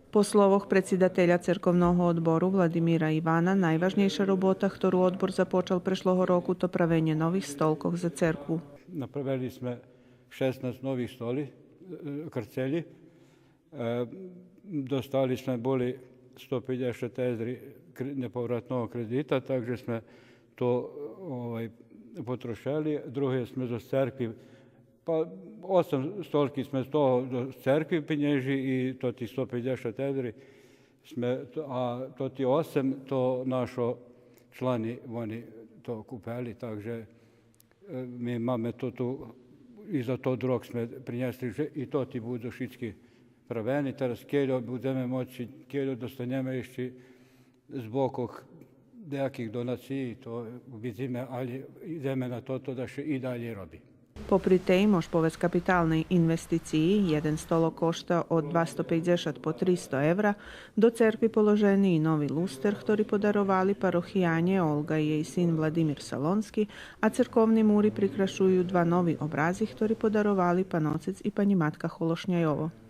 Po slovah predsjedatelja cerkovného odboru Vladimíra Ivana, najvažnejšia robota, ktorú odbor započal prešloho roku, to pravenje novih stolkov za cerkvu. Napravili sme 16 novih krcelji. Dostali sme boli 150 € nepovratnog kredita, takže sme to potrošili. Druge sme zo cerkvi, pa 8 stolki sme z toho do cerkvi pinježi i to ti 150 € sme, a to ti 8 to našo člani oni to kupili, takže mi máme to tu i za to drog sme prinesli i to ti budu všetky praveni. Teraz kjeľo budeme moći, kjeľo dostaneme ešte z bokov nejakých donací, to vidíme, ali ideme na to da še i dalje robi. Popri tej možpovec kapitalnej investiciji, jeden stolok košta od 250 po 300 €, do cerkvi položeni i novi luster, ktorý podarovali parohijanje Olga i jej sin Vladimir Salonski, a cerkovni múry prikrašujú dva novi obrazi, ktorí podarovali pan ocec i pani matka Hološnjajovo.